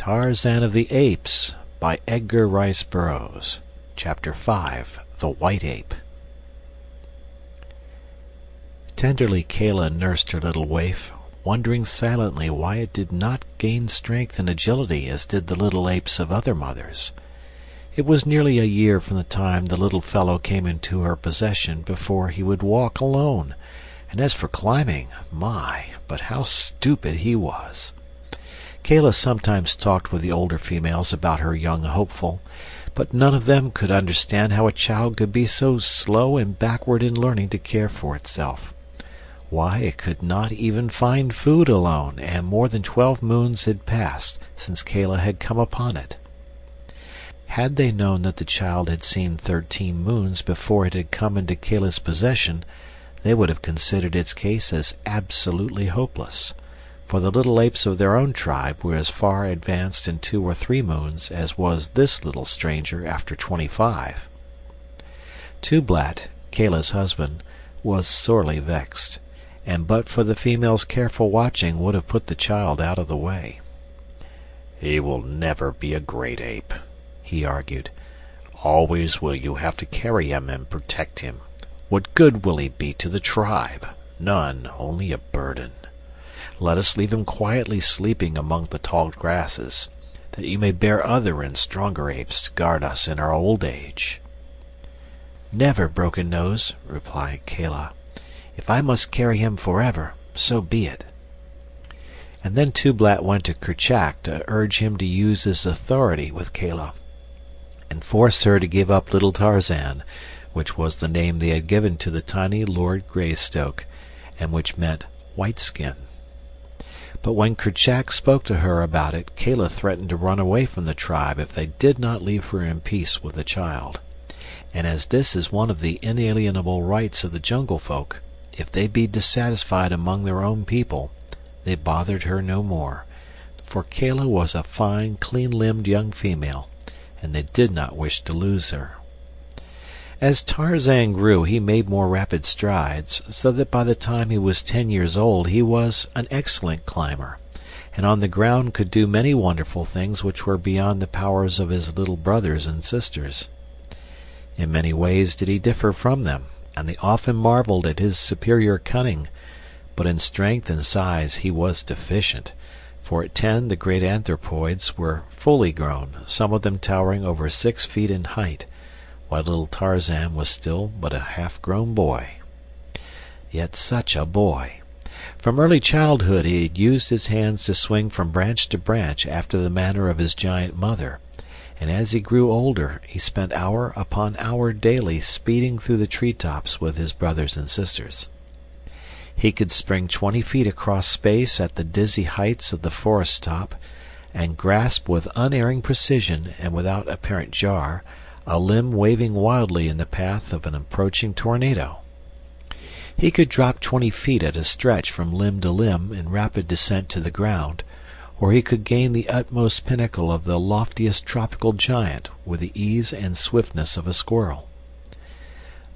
Tarzan of the Apes by Edgar Rice Burroughs. Chapter 5. The White Ape. Tenderly Kala nursed her little waif, wondering silently why it did not gain strength and agility as did the little apes of other mothers. It was nearly a year from the time the little fellow came into her possession before he would walk alone, and as for climbing, my, but how stupid he was! Kala sometimes talked with the older females about her young hopeful, but none of them could understand how a child could be so slow and backward in learning to care for itself. Why, it could not even find food alone, and more than 12 moons had passed since Kala had come upon it. Had they known that the child had seen 13 moons before it had come into Kala's possession, they would have considered its case as absolutely hopeless, for the little apes of their own tribe were as far advanced in 2 or 3 moons as was this little stranger after 25. Tublat, Kala's husband, was sorely vexed, and but for the female's careful watching would have put the child out of the way. "He will never be a great ape," he argued. "Always will you have to carry him and protect him. What good will he be to the tribe? None, only a burden. Let us leave him quietly sleeping among the tall grasses, that you may bear other and stronger apes to guard us in our old age." "Never, Broken Nose," replied Kala. "If I must carry him forever, so be it." And then Tublat went to Kerchak to urge him to use his authority with Kala, and force her to give up little Tarzan, which was the name they had given to the tiny Lord Greystoke, and which meant white skin. But when Kerchak spoke to her about it, Kala threatened to run away from the tribe if they did not leave her in peace with the child. And as this is one of the inalienable rights of the jungle folk, if they be dissatisfied among their own people, they bothered her no more, for Kala was a fine, clean-limbed young female, and they did not wish to lose her. As Tarzan grew, he made more rapid strides, so that by the time he was 10 years old he was an excellent climber, and on the ground could do many wonderful things which were beyond the powers of his little brothers and sisters. In many ways did he differ from them, and they often marveled at his superior cunning, but in strength and size he was deficient, for at 10 the great anthropoids were fully grown, some of them towering over 6 feet in height, while little Tarzan was still but a half-grown boy. Yet such a boy! From early childhood he had used his hands to swing from branch to branch after the manner of his giant mother, and as he grew older he spent hour upon hour daily speeding through the tree-tops with his brothers and sisters. He could spring 20 feet across space at the dizzy heights of the forest top, and grasp with unerring precision and without apparent jar a limb waving wildly in the path of an approaching tornado. He could drop 20 feet at a stretch from limb to limb in rapid descent to the ground, or he could gain the utmost pinnacle of the loftiest tropical giant with the ease and swiftness of a squirrel.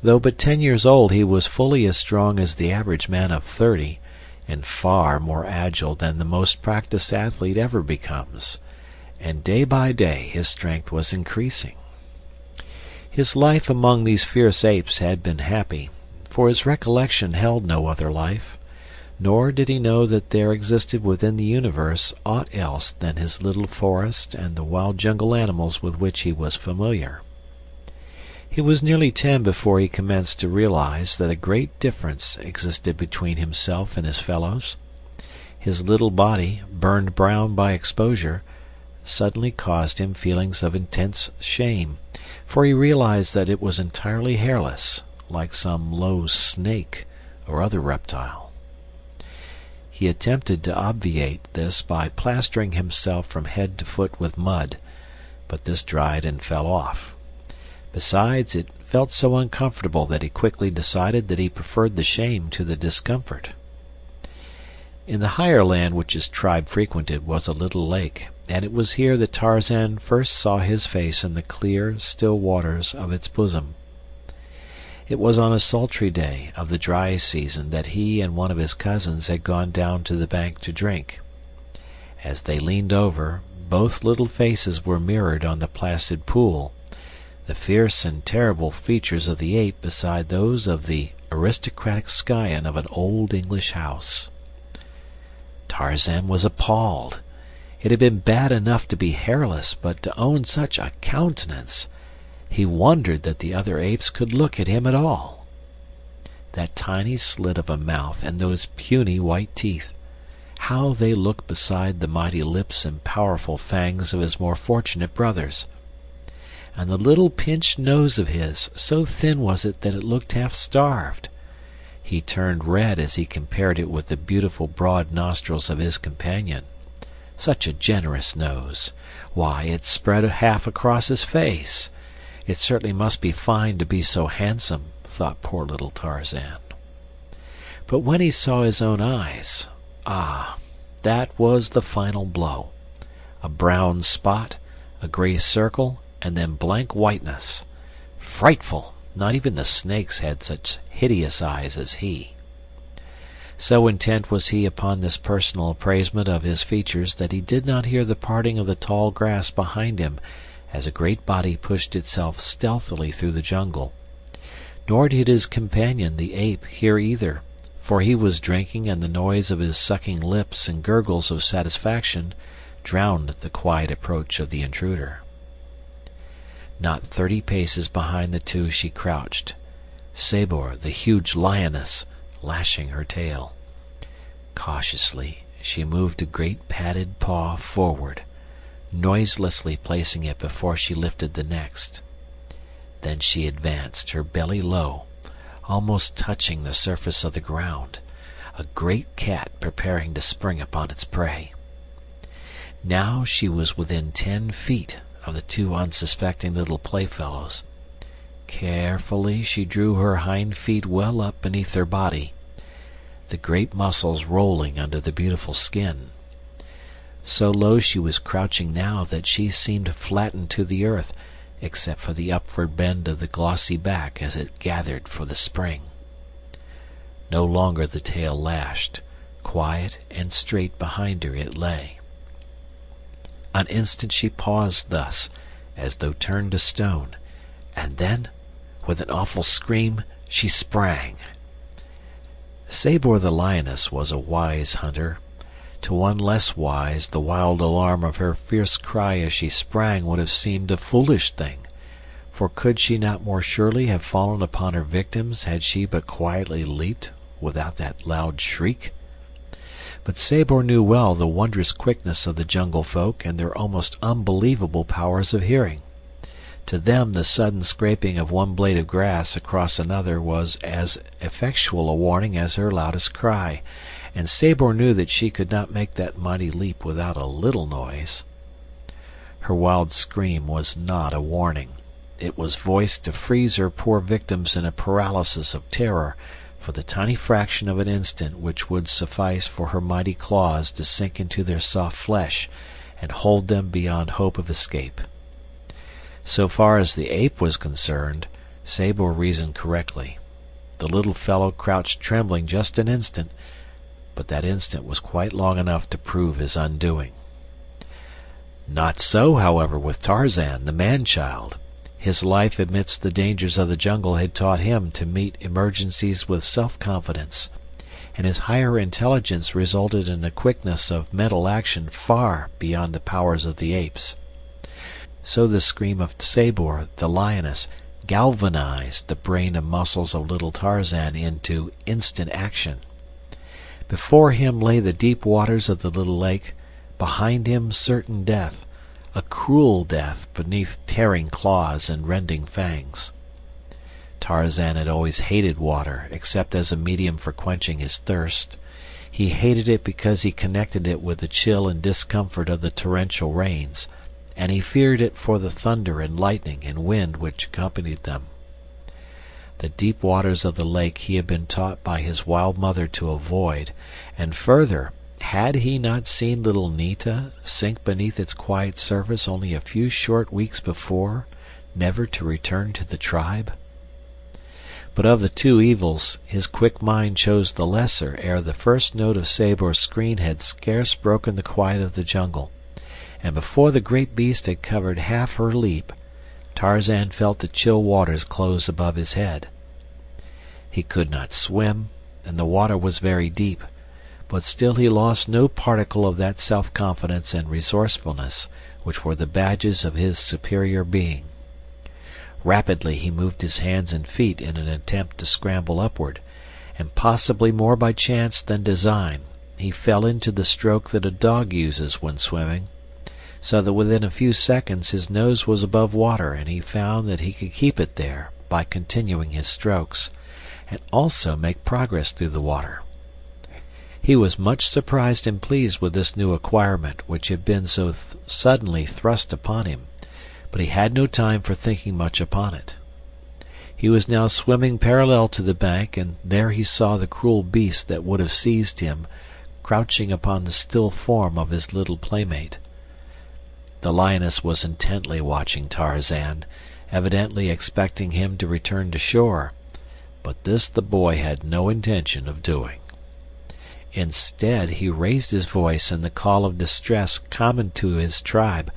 Though but 10 years old, he was fully as strong as the average man of 30, and far more agile than the most practiced athlete ever becomes, and day by day his strength was increasing. His life among these fierce apes had been happy, for his recollection held no other life, nor did he know that there existed within the universe aught else than his little forest and the wild jungle animals with which he was familiar. He was nearly 10 before he commenced to realize that a great difference existed between himself and his fellows. His little body, burned brown by exposure, suddenly caused him feelings of intense shame, for he realized that it was entirely hairless, like some low snake or other reptile. He attempted to obviate this by plastering himself from head to foot with mud, but this dried and fell off. Besides, it felt so uncomfortable that he quickly decided that he preferred the shame to the discomfort. In the higher land which his tribe frequented was a little lake, and it was here that Tarzan first saw his face in the clear, still waters of its bosom. It was on a sultry day of the dry season that he and one of his cousins had gone down to the bank to drink. As they leaned over, both little faces were mirrored on the placid pool, the fierce and terrible features of the ape beside those of the aristocratic scion of an old English house. Tarzan was appalled. It had been bad enough to be hairless, but to own such a countenance! He wondered that the other apes could look at him at all. That tiny slit of a mouth and those puny white teeth! How they looked beside the mighty lips and powerful fangs of his more fortunate brothers! And the little pinched nose of his, so thin was it that it looked half starved. He turned red as he compared it with the beautiful broad nostrils of his companion. Such a generous nose! Why, it spread half across his face! It certainly must be fine to be so handsome, thought poor little Tarzan. But when he saw his own eyes, ah, that was the final blow. A brown spot, a gray circle, and then blank whiteness. Frightful! Not even the snakes had such hideous eyes as he. So intent was he upon this personal appraisement of his features that he did not hear the parting of the tall grass behind him as a great body pushed itself stealthily through the jungle. Nor did his companion, the ape, hear either, for he was drinking, and the noise of his sucking lips and gurgles of satisfaction drowned the quiet approach of the intruder. Not 30 paces behind the two she crouched, Sabor, the huge lioness, lashing her tail. Cautiously she moved a great padded paw forward, noiselessly placing it before she lifted the next. Then she advanced, her belly low, almost touching the surface of the ground, a great cat preparing to spring upon its prey. Now she was within 10 feet of the two unsuspecting little playfellows. Carefully she drew her hind feet well up beneath her body, the great muscles rolling under the beautiful skin. So low she was crouching now that she seemed flattened to the earth, except for the upward bend of the glossy back as it gathered for the spring. No longer the tail lashed. Quiet and straight behind her it lay. An instant she paused thus, as though turned to stone, and then, with an awful scream, she sprang. Sabor the lioness was a wise hunter. To one less wise, the wild alarm of her fierce cry as she sprang would have seemed a foolish thing, for could she not more surely have fallen upon her victims had she but quietly leaped without that loud shriek? But Sabor knew well the wondrous quickness of the jungle folk and their almost unbelievable powers of hearing. To them the sudden scraping of one blade of grass across another was as effectual a warning as her loudest cry, and Sabor knew that she could not make that mighty leap without a little noise. Her wild scream was not a warning. It was voiced to freeze her poor victims in a paralysis of terror for the tiny fraction of an instant which would suffice for her mighty claws to sink into their soft flesh and hold them beyond hope of escape. So far as the ape was concerned, Sabor reasoned correctly. The little fellow crouched trembling just an instant, but that instant was quite long enough to prove his undoing. Not so, however, with Tarzan, the man-child. His life amidst the dangers of the jungle had taught him to meet emergencies with self-confidence, and his higher intelligence resulted in a quickness of mental action far beyond the powers of the apes. So the scream of Sabor, the lioness, galvanized the brain and muscles of little Tarzan into instant action. Before him lay the deep waters of the little lake, behind him certain death, a cruel death beneath tearing claws and rending fangs. Tarzan had always hated water except as a medium for quenching his thirst. He hated it because he connected it with the chill and discomfort of the torrential rains, and he feared it for the thunder and lightning and wind which accompanied them. The deep waters of the lake he had been taught by his wild mother to avoid, and further, had he not seen little Nita sink beneath its quiet surface only a few short weeks before, never to return to the tribe? But of the two evils, his quick mind chose the lesser ere the first note of Sabor's scream had scarce broken the quiet of the jungle, and before the great beast had covered half her leap, Tarzan felt the chill waters close above his head. He could not swim, and the water was very deep, but still he lost no particle of that self-confidence and resourcefulness which were the badges of his superior being. Rapidly he moved his hands and feet in an attempt to scramble upward, and possibly more by chance than design, he fell into the stroke that a dog uses when swimming, so that within a few seconds his nose was above water, and he found that he could keep it there by continuing his strokes, and also make progress through the water. He was much surprised and pleased with this new acquirement which had been so suddenly thrust upon him, but he had no time for thinking much upon it. He was now swimming parallel to the bank, and there he saw the cruel beast that would have seized him, crouching upon the still form of his little playmate. The lioness was intently watching Tarzan, evidently expecting him to return to shore, but this the boy had no intention of doing. Instead, he raised his voice in the call of distress common to his tribe,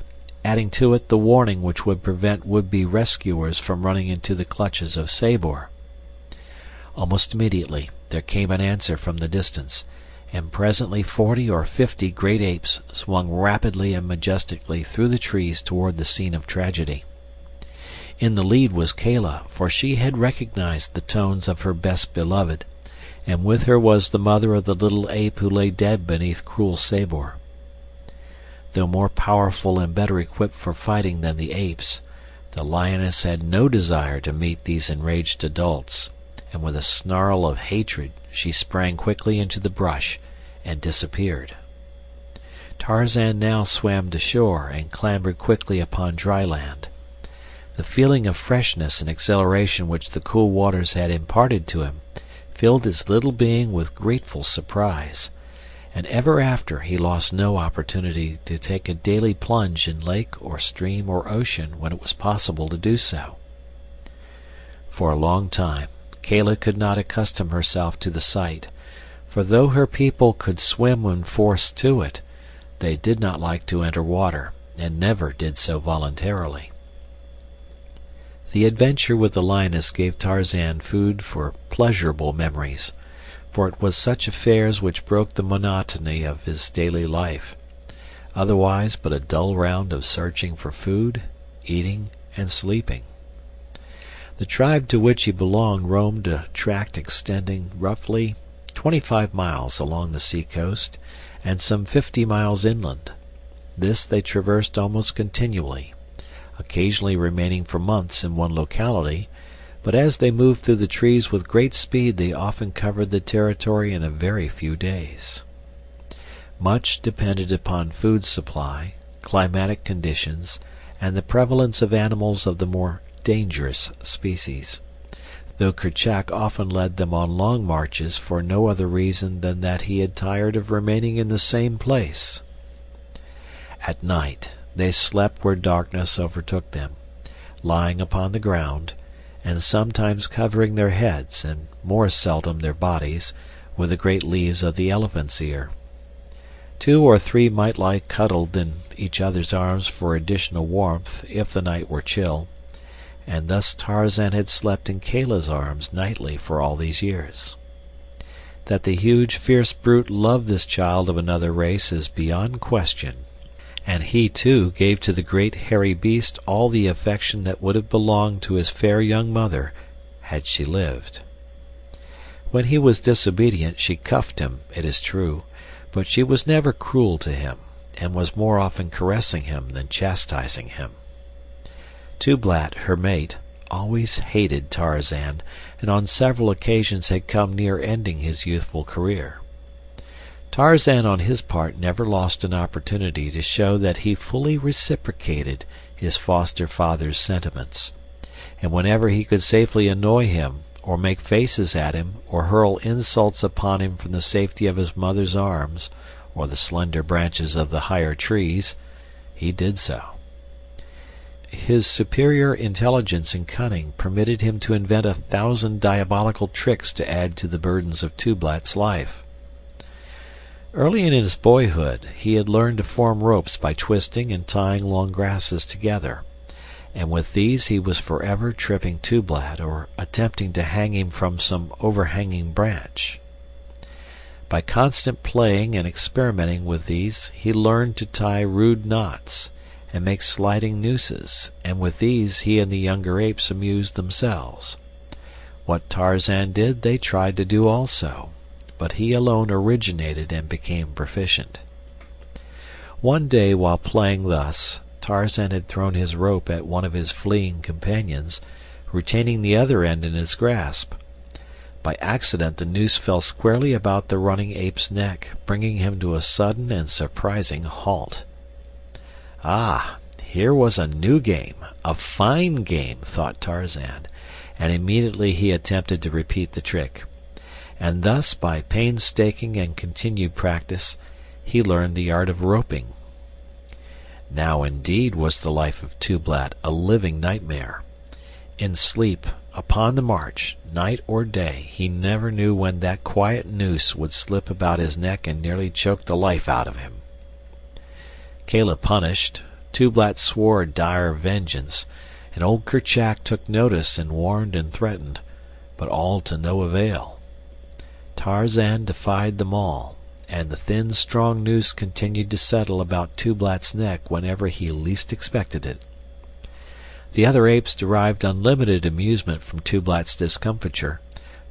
adding to it the warning which would prevent would-be rescuers from running into the clutches of Sabor. Almost immediately there came an answer from the distance, and presently 40 or 50 great apes swung rapidly and majestically through the trees toward the scene of tragedy. In the lead was Kala, for she had recognized the tones of her best beloved, and with her was the mother of the little ape who lay dead beneath cruel Sabor. Though more powerful and better equipped for fighting than the apes, the lioness had no desire to meet these enraged adults, and with a snarl of hatred she sprang quickly into the brush and disappeared. Tarzan now swam to shore and clambered quickly upon dry land. The feeling of freshness and exhilaration which the cool waters had imparted to him filled his little being with grateful surprise, and ever after he lost no opportunity to take a daily plunge in lake or stream or ocean when it was possible to do so. For a long time Kala could not accustom herself to the sight, for though her people could swim when forced to it, they did not like to enter water, and never did so voluntarily. The adventure with the lioness gave Tarzan food for pleasurable memories, for it was such affairs which broke the monotony of his daily life, otherwise but a dull round of searching for food, eating, and sleeping. The tribe to which he belonged roamed a tract extending roughly 25 miles along the sea-coast and some 50 miles inland. This they traversed almost continually, occasionally remaining for months in one locality, but as they moved through the trees with great speed they often covered the territory in a very few days. Much depended upon food supply, climatic conditions, and the prevalence of animals of the more dangerous species, though Kerchak often led them on long marches for no other reason than that he had tired of remaining in the same place. At night they slept where darkness overtook them, lying upon the ground, and sometimes covering their heads, and more seldom their bodies, with the great leaves of the elephant's ear. 2 or 3 might lie cuddled in each other's arms for additional warmth if the night were chill, and thus Tarzan had slept in Kala's arms nightly for all these years. That the huge, fierce brute loved this child of another race is beyond question, and he, too, gave to the great hairy beast all the affection that would have belonged to his fair young mother had she lived. When he was disobedient she cuffed him, it is true, but she was never cruel to him, and was more often caressing him than chastising him. Tublat, her mate, always hated Tarzan, and on several occasions had come near ending his youthful career. Tarzan on his part never lost an opportunity to show that he fully reciprocated his foster father's sentiments, and whenever he could safely annoy him, or make faces at him, or hurl insults upon him from the safety of his mother's arms, or the slender branches of the higher trees, he did so. His superior intelligence and cunning permitted him to invent 1,000 diabolical tricks to add to the burdens of Tublat's life. Early in his boyhood he had learned to form ropes by twisting and tying long grasses together, and with these he was forever tripping Tublat or attempting to hang him from some overhanging branch. By constant playing and experimenting with these he learned to tie rude knots and make sliding nooses, and with these he and the younger apes amused themselves. What Tarzan did they tried to do also, but he alone originated and became proficient. One day while playing thus, Tarzan had thrown his rope at one of his fleeing companions, retaining the other end in his grasp. By accident the noose fell squarely about the running ape's neck, bringing him to a sudden and surprising halt. Ah, here was a new game, a fine game, thought Tarzan, and immediately he attempted to repeat the trick. And thus, by painstaking and continued practice, he learned the art of roping. Now indeed was the life of Tublat a living nightmare. In sleep, upon the march, night or day, he never knew when that quiet noose would slip about his neck and nearly choke the life out of him. Kala punished, Tublat swore dire vengeance, and old Kerchak took notice and warned and threatened, but all to no avail. Tarzan defied them all, and the thin, strong noose continued to settle about Tublat's neck whenever he least expected it. The other apes derived unlimited amusement from Tublat's discomfiture,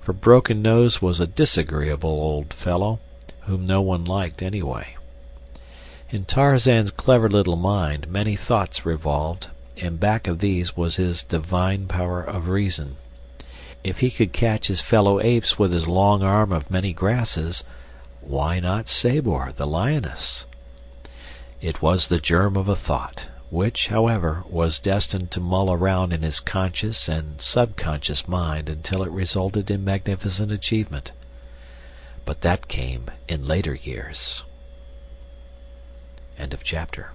for Broken Nose was a disagreeable old fellow, whom no one liked anyway. In Tarzan's clever little mind many thoughts revolved, and back of these was his divine power of reason. If he could catch his fellow apes with his long arm of many grasses, why not Sabor, the lioness? It was the germ of a thought, which, however, was destined to mull around in his conscious and subconscious mind until it resulted in magnificent achievement. But that came in later years. End of chapter.